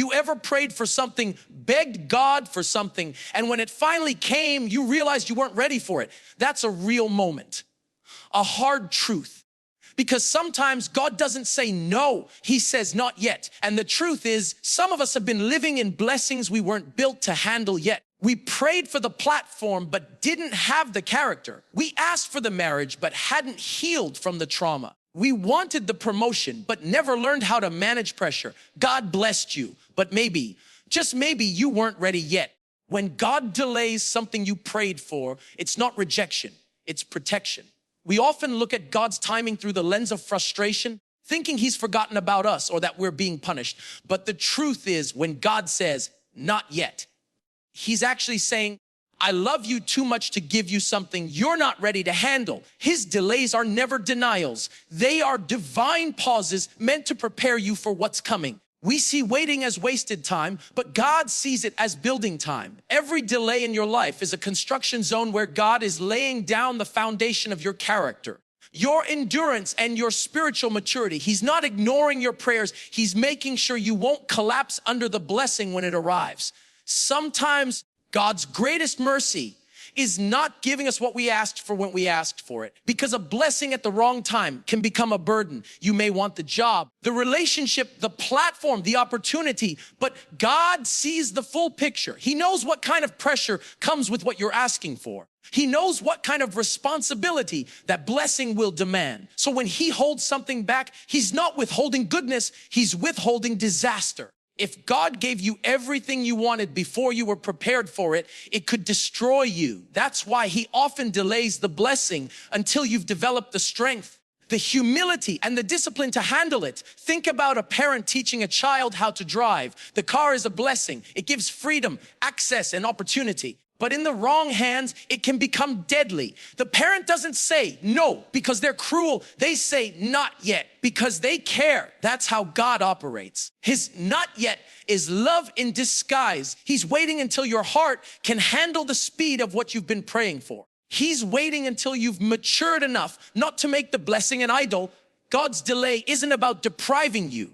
You ever prayed for something, begged God for something, and when it finally came, you realized you weren't ready for it? That's a real moment, a hard truth. Because sometimes God doesn't say no, he says not yet. And the truth is, some of us have been living in blessings we weren't built to handle yet. We prayed for the platform, but didn't have the character. We asked for the marriage, but hadn't healed from the trauma. We wanted the promotion, but never learned how to manage pressure. God blessed you, but maybe, just maybe, you weren't ready yet. When God delays something you prayed for, it's not rejection, it's protection. We often look at God's timing through the lens of frustration, thinking he's forgotten about us or that we're being punished. But the truth is, when God says, not yet, he's actually saying, I love you too much to give you something you're not ready to handle. His delays are never denials. They are divine pauses meant to prepare you for what's coming. We see waiting as wasted time, but God sees it as building time. Every delay in your life is a construction zone where God is laying down the foundation of your character, your endurance, and your spiritual maturity. He's not ignoring your prayers. He's making sure you won't collapse under the blessing when it arrives. Sometimes God's greatest mercy is not giving us what we asked for when we asked for it, because a blessing at the wrong time can become a burden. You may want the job, the relationship, the platform, the opportunity, but God sees the full picture. He knows what kind of pressure comes with what you're asking for. He knows what kind of responsibility that blessing will demand. So when he holds something back, he's not withholding goodness, he's withholding disaster. If God gave you everything you wanted before you were prepared for it, it could destroy you. That's why he often delays the blessing until you've developed the strength, the humility, and the discipline to handle it. Think about a parent teaching a child how to drive. The car is a blessing. It gives freedom, access, and opportunity. But in the wrong hands, it can become deadly. The parent doesn't say no because they're cruel. They say not yet because they care. That's how God operates. His not yet is love in disguise. He's waiting until your heart can handle the speed of what you've been praying for. He's waiting until you've matured enough not to make the blessing an idol. God's delay isn't about depriving you.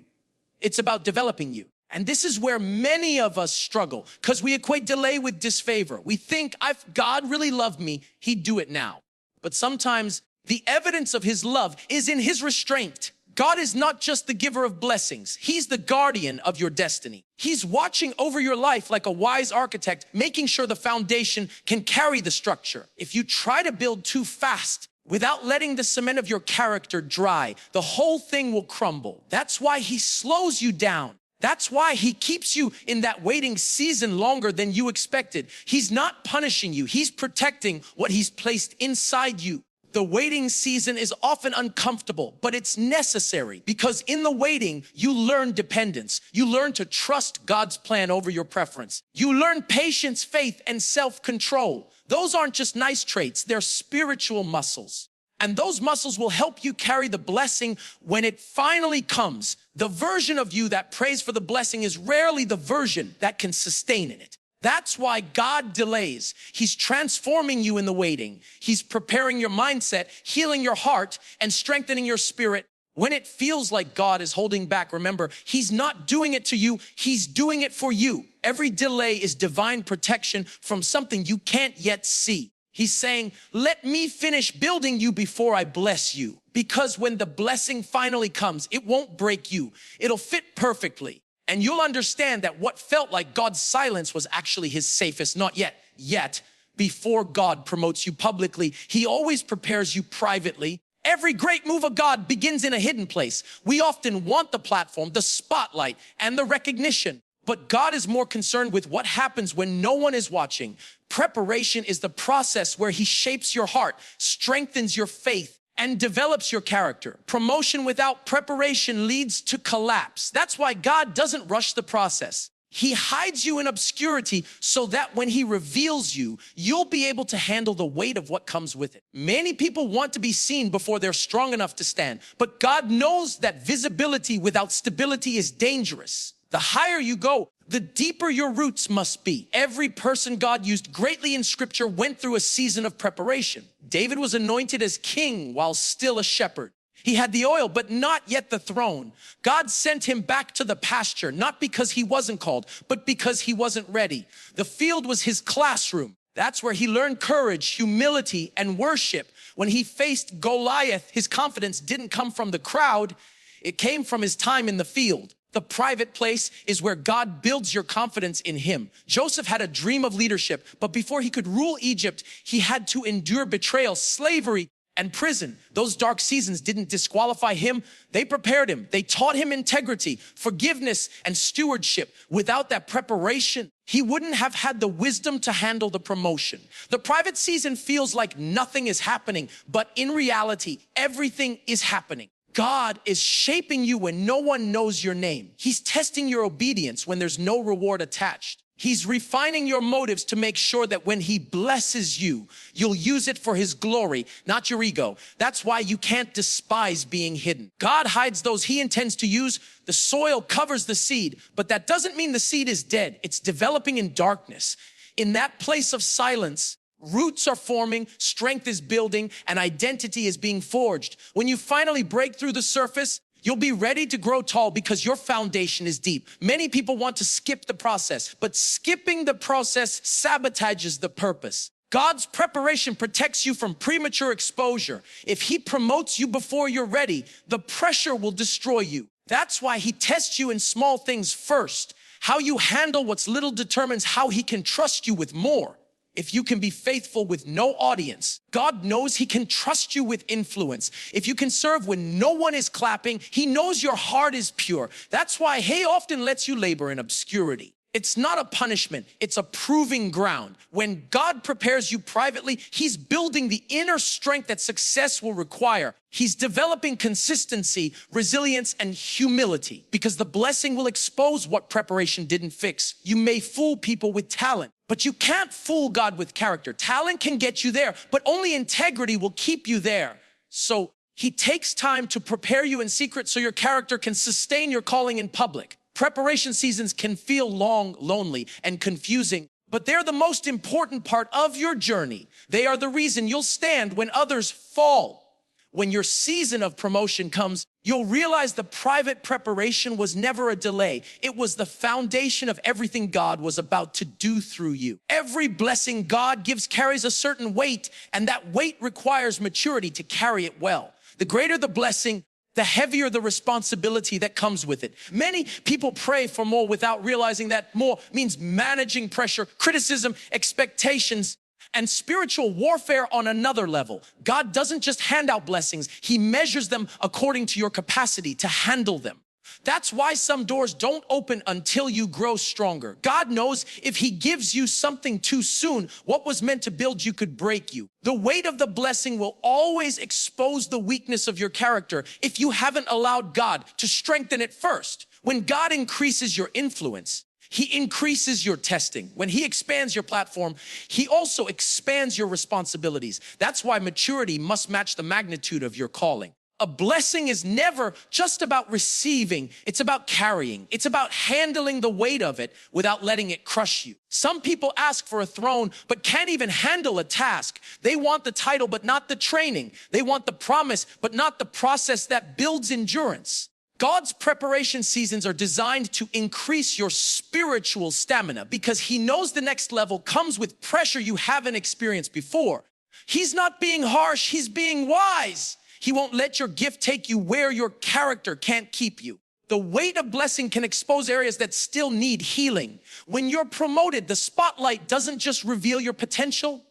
It's about developing you. And this is where many of us struggle, because we equate delay with disfavor. We think, if God really loved me, he'd do it now. But sometimes the evidence of his love is in his restraint. God is not just the giver of blessings. He's the guardian of your destiny. He's watching over your life like a wise architect, making sure the foundation can carry the structure. If you try to build too fast, without letting the cement of your character dry, the whole thing will crumble. That's why he slows you down. That's why he keeps you in that waiting season longer than you expected. He's not punishing you. He's protecting what he's placed inside you. The waiting season is often uncomfortable, but it's necessary, because in the waiting, you learn dependence. You learn to trust God's plan over your preference. You learn patience, faith, and self-control. Those aren't just nice traits. They're spiritual muscles. And those muscles will help you carry the blessing when it finally comes. The version of you that prays for the blessing is rarely the version that can sustain in it. That's why God delays. He's transforming you in the waiting. He's preparing your mindset, healing your heart, and strengthening your spirit. When it feels like God is holding back, remember, he's not doing it to you. He's doing it for you. Every delay is divine protection from something you can't yet see. He's saying, let me finish building you before I bless you. Because when the blessing finally comes, it won't break you. It'll fit perfectly. And you'll understand that what felt like God's silence was actually his safest, not yet. Before God promotes you publicly, he always prepares you privately. Every great move of God begins in a hidden place. We often want the platform, the spotlight, and the recognition. But God is more concerned with what happens when no one is watching. Preparation is the process where he shapes your heart, strengthens your faith, and develops your character. Promotion without preparation leads to collapse. That's why God doesn't rush the process. He hides you in obscurity so that when he reveals you, you'll be able to handle the weight of what comes with it. Many people want to be seen before they're strong enough to stand, but God knows that visibility without stability is dangerous. The higher you go, the deeper your roots must be. Every person God used greatly in scripture went through a season of preparation. David was anointed as king while still a shepherd. He had the oil, but not yet the throne. God sent him back to the pasture, not because he wasn't called, but because he wasn't ready. The field was his classroom. That's where he learned courage, humility, and worship. When he faced Goliath, his confidence didn't come from the crowd. It came from his time in the field. The private place is where God builds your confidence in him. Joseph had a dream of leadership, but before he could rule Egypt, he had to endure betrayal, slavery, and prison. Those dark seasons didn't disqualify him. They prepared him. They taught him integrity, forgiveness, and stewardship. Without that preparation, he wouldn't have had the wisdom to handle the promotion. The private season feels like nothing is happening, but in reality, everything is happening. God is shaping you when no one knows your name. He's testing your obedience when there's no reward attached. He's refining your motives to make sure that when he blesses you, you'll use it for his glory, not your ego. That's why you can't despise being hidden. God hides those he intends to use. The soil covers the seed, but that doesn't mean the seed is dead. It's developing in darkness. In that place of silence, roots are forming, strength is building, and identity is being forged. When you finally break through the surface, you'll be ready to grow tall because your foundation is deep. Many people want to skip the process, but skipping the process sabotages the purpose. God's preparation protects you from premature exposure. If he promotes you before you're ready, the pressure will destroy you. That's why he tests you in small things first. How you handle what's little determines how he can trust you with more. If you can be faithful with no audience, God knows he can trust you with influence. If you can serve when no one is clapping, he knows your heart is pure. That's why he often lets you labor in obscurity. It's not a punishment, it's a proving ground. When God prepares you privately, he's building the inner strength that success will require. He's developing consistency, resilience, and humility because the blessing will expose what preparation didn't fix. You may fool people with talent, but you can't fool God with character. Talent can get you there, but only integrity will keep you there. So he takes time to prepare you in secret so your character can sustain your calling in public. Preparation seasons can feel long, lonely, and confusing, but they're the most important part of your journey. They are the reason you'll stand when others fall. When your season of promotion comes, you'll realize the private preparation was never a delay. It was the foundation of everything God was about to do through you. Every blessing God gives carries a certain weight, and that weight requires maturity to carry it well. The greater the blessing, the heavier the responsibility that comes with it. Many people pray for more without realizing that more means managing pressure, criticism, expectations, and spiritual warfare on another level. God doesn't just hand out blessings, he measures them according to your capacity to handle them. That's why some doors don't open until you grow stronger. God knows if he gives you something too soon, what was meant to build you could break you. The weight of the blessing will always expose the weakness of your character if you haven't allowed God to strengthen it first. When God increases your influence, he increases your testing. When he expands your platform, he also expands your responsibilities. That's why maturity must match the magnitude of your calling. A blessing is never just about receiving, it's about carrying. It's about handling the weight of it without letting it crush you. Some people ask for a throne, but can't even handle a task. They want the title, but not the training. They want the promise, but not the process that builds endurance. God's preparation seasons are designed to increase your spiritual stamina because he knows the next level comes with pressure you haven't experienced before. He's not being harsh, he's being wise. He won't let your gift take you where your character can't keep you. The weight of blessing can expose areas that still need healing. When you're promoted, the spotlight doesn't just reveal your potential,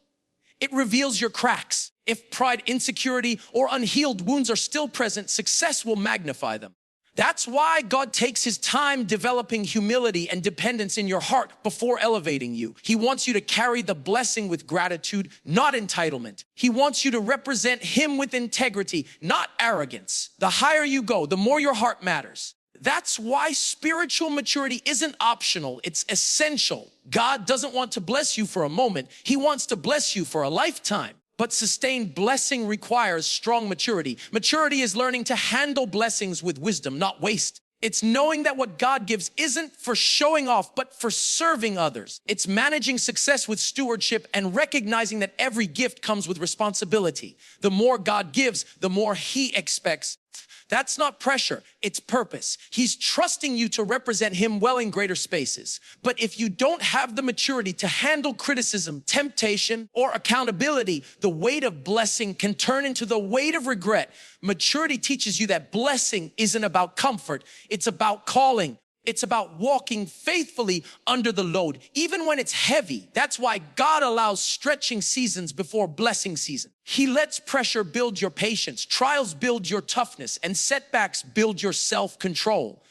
it reveals your cracks. If pride, insecurity, or unhealed wounds are still present, success will magnify them. That's why God takes his time developing humility and dependence in your heart before elevating you. He wants you to carry the blessing with gratitude, not entitlement. He wants you to represent him with integrity, not arrogance. The higher you go, the more your heart matters. That's why spiritual maturity isn't optional, it's essential. God doesn't want to bless you for a moment. He wants to bless you for a lifetime. But sustained blessing requires strong maturity. Maturity is learning to handle blessings with wisdom, not waste. It's knowing that what God gives isn't for showing off, but for serving others. It's managing success with stewardship and recognizing that every gift comes with responsibility. The more God gives, the more He expects. That's not pressure, it's purpose. He's trusting you to represent Him well in greater spaces. But if you don't have the maturity to handle criticism, temptation, or accountability, the weight of blessing can turn into the weight of regret. Maturity teaches you that blessing isn't about comfort, it's about calling. It's about walking faithfully under the load, even when it's heavy. That's why God allows stretching seasons before blessing season. He lets pressure build your patience, trials build your toughness, and setbacks build your self-control.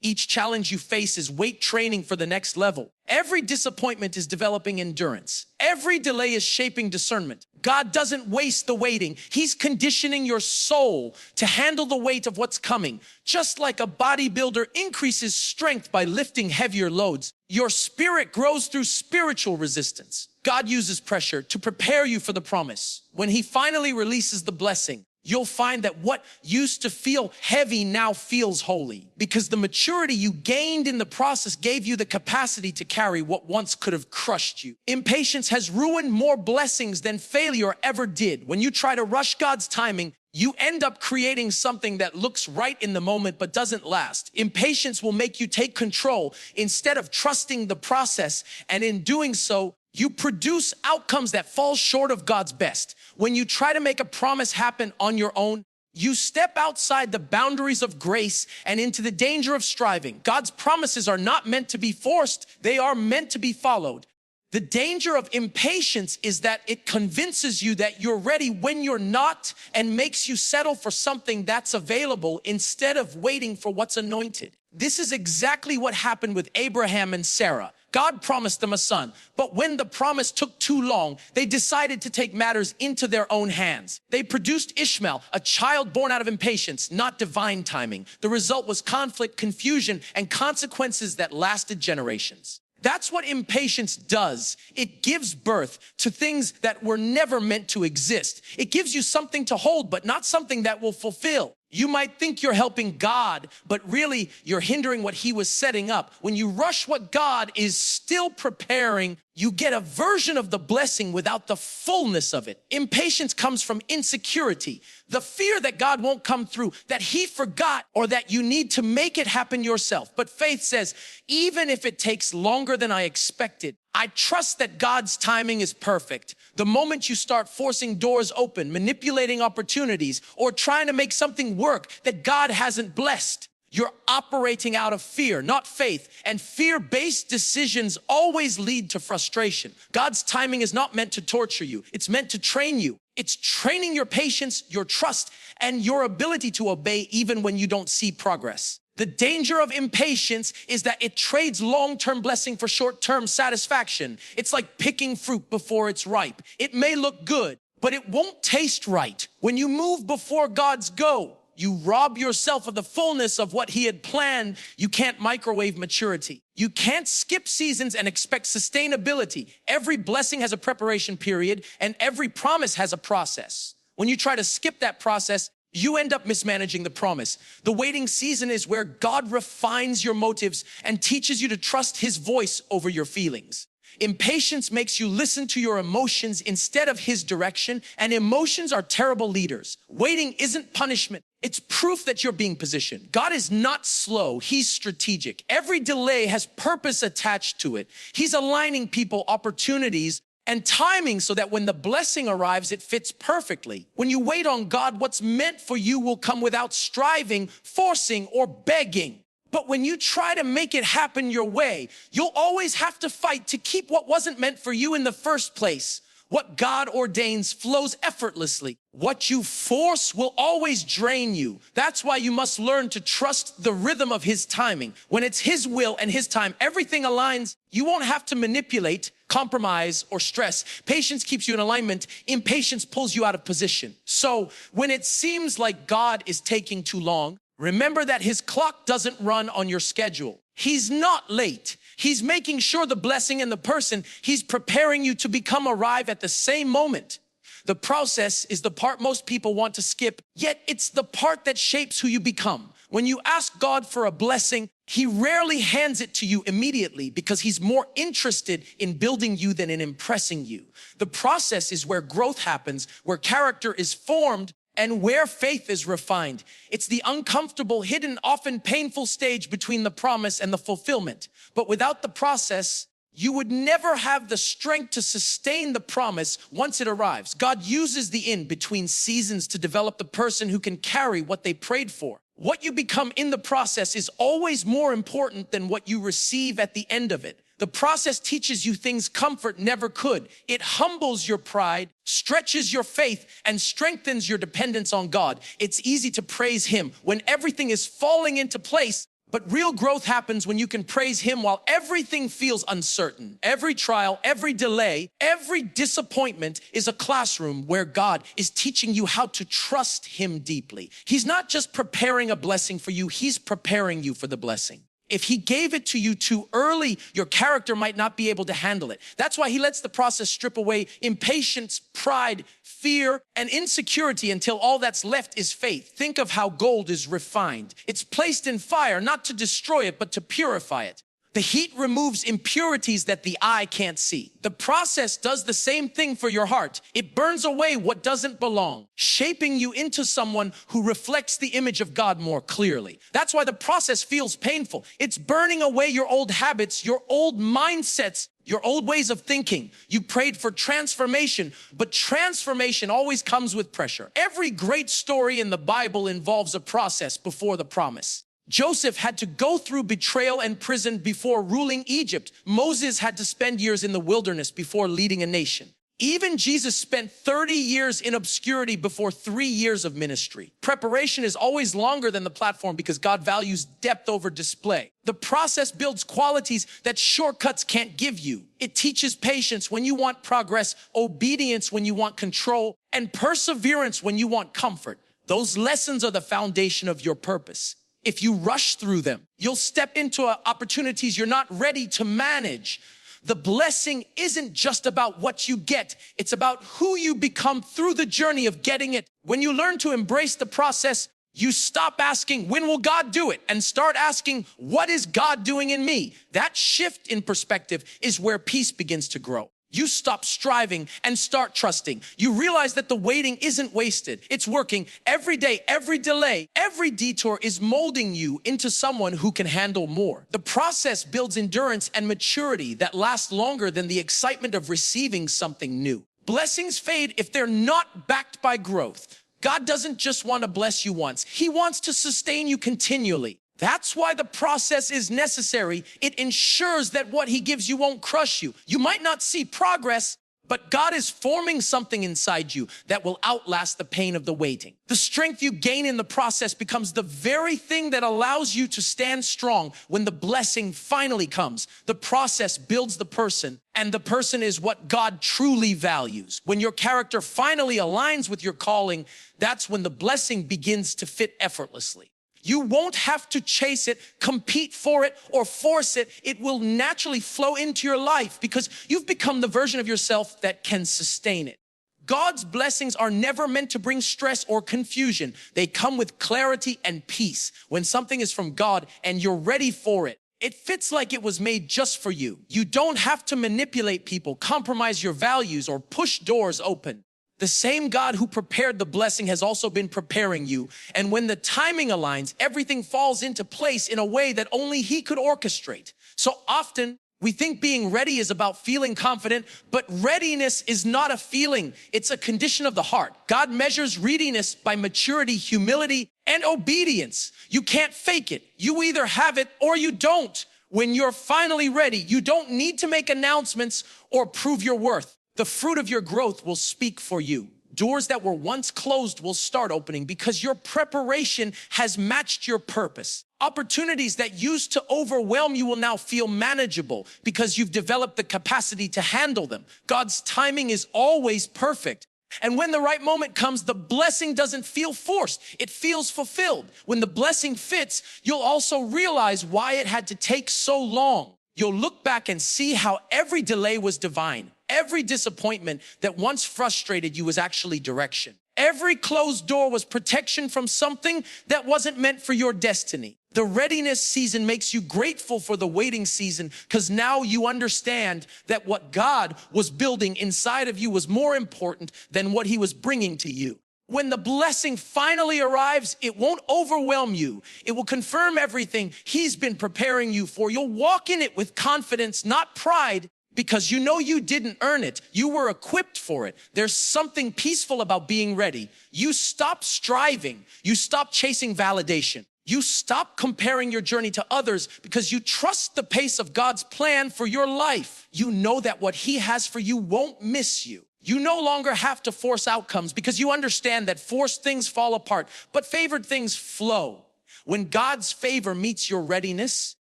Each challenge you face is weight training for the next level. Every disappointment is developing endurance. Every delay is shaping discernment. God doesn't waste the waiting. He's conditioning your soul to handle the weight of what's coming. Just like a bodybuilder increases strength by lifting heavier loads, your spirit grows through spiritual resistance. God uses pressure to prepare you for the promise. When He finally releases the blessing, you'll find that what used to feel heavy now feels holy, because the maturity you gained in the process gave you the capacity to carry what once could have crushed you. Impatience has ruined more blessings than failure ever did. When you try to rush God's timing, you end up creating something that looks right in the moment but doesn't last. Impatience will make you take control instead of trusting the process, and in doing so, you produce outcomes that fall short of God's best. When you try to make a promise happen on your own, you step outside the boundaries of grace and into the danger of striving. God's promises are not meant to be forced. They are meant to be followed. The danger of impatience is that it convinces you that you're ready when you're not, and makes you settle for something that's available instead of waiting for what's anointed. This is exactly what happened with Abraham and Sarah. God promised them a son, but when the promise took too long, they decided to take matters into their own hands. They produced Ishmael, a child born out of impatience, not divine timing. The result was conflict, confusion, and consequences that lasted generations. That's what impatience does. It gives birth to things that were never meant to exist. It gives you something to hold, but not something that will fulfill. You might think you're helping God, but really you're hindering what He was setting up. When you rush what God is still preparing, you get a version of the blessing without the fullness of it. Impatience comes from insecurity, the fear that God won't come through, that He forgot, or that you need to make it happen yourself. But faith says, even if it takes longer than I expected, I trust that God's timing is perfect. The moment you start forcing doors open, manipulating opportunities, or trying to make something work that God hasn't blessed, you're operating out of fear, not faith. And fear-based decisions always lead to frustration. God's timing is not meant to torture you. It's meant to train you. It's training your patience, your trust, and your ability to obey even when you don't see progress. The danger of impatience is that it trades long-term blessing for short-term satisfaction. It's like picking fruit before it's ripe. It may look good, but it won't taste right. When you move before God's go, you rob yourself of the fullness of what He had planned. You can't microwave maturity. You can't skip seasons and expect sustainability. Every blessing has a preparation period, and every promise has a process. When you try to skip that process, you end up mismanaging the promise. The waiting season is where God refines your motives and teaches you to trust His voice over your feelings. Impatience makes you listen to your emotions instead of His direction, and emotions are terrible leaders. Waiting isn't punishment. It's proof that you're being positioned. God is not slow. He's strategic. Every delay has purpose attached to it. He's aligning people, opportunities, and timing so that when the blessing arrives, it fits perfectly. When you wait on God, what's meant for you will come without striving, forcing, or begging. But when you try to make it happen your way, you'll always have to fight to keep what wasn't meant for you in the first place. What God ordains flows effortlessly. What you force will always drain you. That's why you must learn to trust the rhythm of His timing. When it's His will and His time, everything aligns. You won't have to manipulate, compromise, or stress. Patience keeps you in alignment. Impatience pulls you out of position. So when it seems like God is taking too long, remember that His clock doesn't run on your schedule. He's not late. He's making sure the blessing and the person He's preparing you to become arrive at the same moment. The process is the part most people want to skip, yet it's the part that shapes who you become. When you ask God for a blessing, he rarely hands it to you immediately because he's more interested in building you than in impressing you. The process is where growth happens, where character is formed, and where faith is refined. It's the uncomfortable, hidden, often painful stage between the promise and the fulfillment. But without the process, you would never have the strength to sustain the promise once it arrives. God uses the in-between seasons to develop the person who can carry what they prayed for. What you become in the process is always more important than what you receive at the end of it. The process teaches you things comfort never could. It humbles your pride, stretches your faith, and strengthens your dependence on God. It's easy to praise him when everything is falling into place, but real growth happens when you can praise him while everything feels uncertain. Every trial, every delay, every disappointment is a classroom where God is teaching you how to trust him deeply. He's not just preparing a blessing for you, he's preparing you for the blessing. If he gave it to you too early, your character might not be able to handle it. That's why he lets the process strip away impatience, pride, fear, and insecurity until all that's left is faith. Think of how gold is refined. It's placed in fire, not to destroy it, but to purify it. The heat removes impurities that the eye can't see. The process does the same thing for your heart. It burns away what doesn't belong, shaping you into someone who reflects the image of God more clearly. That's why the process feels painful. It's burning away your old habits, your old mindsets, your old ways of thinking. You prayed for transformation, but transformation always comes with pressure. Every great story in the Bible involves a process before the promise. Joseph had to go through betrayal and prison before ruling Egypt. Moses had to spend years in the wilderness before leading a nation. Even Jesus spent 30 years in obscurity before 3 years of ministry. Preparation is always longer than the platform because God values depth over display. The process builds qualities that shortcuts can't give you. It teaches patience when you want progress, obedience when you want control, and perseverance when you want comfort. Those lessons are the foundation of your purpose. If you rush through them, you'll step into opportunities you're not ready to manage. The blessing isn't just about what you get. It's about who you become through the journey of getting it. When you learn to embrace the process, you stop asking, when will God do it? And start asking, what is God doing in me? That shift in perspective is where peace begins to grow. You stop striving and start trusting. You realize that the waiting isn't wasted. It's working every day, every delay, every detour is molding you into someone who can handle more. The process builds endurance and maturity that lasts longer than the excitement of receiving something new. Blessings fade if they're not backed by growth. God doesn't just want to bless you once. He wants to sustain you continually. That's why the process is necessary. It ensures that what he gives you won't crush you. You might not see progress, but God is forming something inside you that will outlast the pain of the waiting. The strength you gain in the process becomes the very thing that allows you to stand strong when the blessing finally comes. The process builds the person, and the person is what God truly values. When your character finally aligns with your calling, that's when the blessing begins to fit effortlessly. You won't have to chase it, compete for it, or force it. It will naturally flow into your life because you've become the version of yourself that can sustain it. God's blessings are never meant to bring stress or confusion. They come with clarity and peace. When something is from God and you're ready for it, it fits like it was made just for you. You don't have to manipulate people, compromise your values, or push doors open. The same God who prepared the blessing has also been preparing you. And when the timing aligns, everything falls into place in a way that only he could orchestrate. So often, we think being ready is about feeling confident, but readiness is not a feeling. It's a condition of the heart. God measures readiness by maturity, humility, and obedience. You can't fake it. You either have it or you don't. When you're finally ready, you don't need to make announcements or prove your worth. The fruit of your growth will speak for you. Doors that were once closed will start opening because your preparation has matched your purpose. Opportunities that used to overwhelm you will now feel manageable because you've developed the capacity to handle them. God's timing is always perfect. And when the right moment comes, the blessing doesn't feel forced. It feels fulfilled. When the blessing fits, you'll also realize why it had to take so long. You'll look back and see how every delay was divine. Every disappointment that once frustrated you was actually direction. Every closed door was protection from something that wasn't meant for your destiny. The readiness season makes you grateful for the waiting season because now you understand that what God was building inside of you was more important than what he was bringing to you. When the blessing finally arrives, it won't overwhelm you. It will confirm everything he's been preparing you for. You'll walk in it with confidence, not pride, because you know you didn't earn it. You were equipped for it. There's something peaceful about being ready. You stop striving. You stop chasing validation. You stop comparing your journey to others because you trust the pace of God's plan for your life. You know that what he has for you won't miss you. You no longer have to force outcomes because you understand that forced things fall apart, but favored things flow. When God's favor meets your readiness,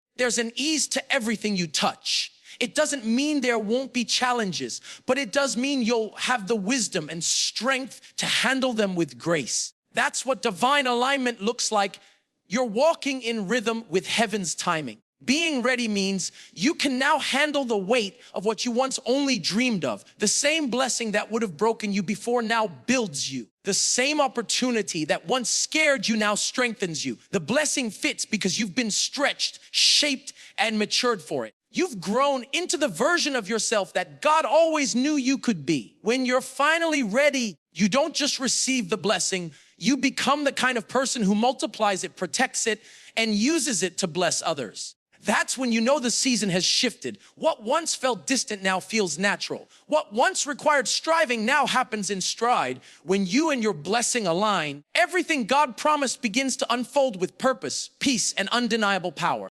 there's an ease to everything you touch. It doesn't mean there won't be challenges, but it does mean you'll have the wisdom and strength to handle them with grace. That's what divine alignment looks like. You're walking in rhythm with heaven's timing. Being ready means you can now handle the weight of what you once only dreamed of. The same blessing that would have broken you before now builds you. The same opportunity that once scared you now strengthens you. The blessing fits because you've been stretched, shaped, and matured for it. You've grown into the version of yourself that God always knew you could be. When you're finally ready, you don't just receive the blessing, you become the kind of person who multiplies it, protects it, and uses it to bless others. That's when you know the season has shifted. What once felt distant now feels natural. What once required striving now happens in stride. When you and your blessing align, everything God promised begins to unfold with purpose, peace, and undeniable power.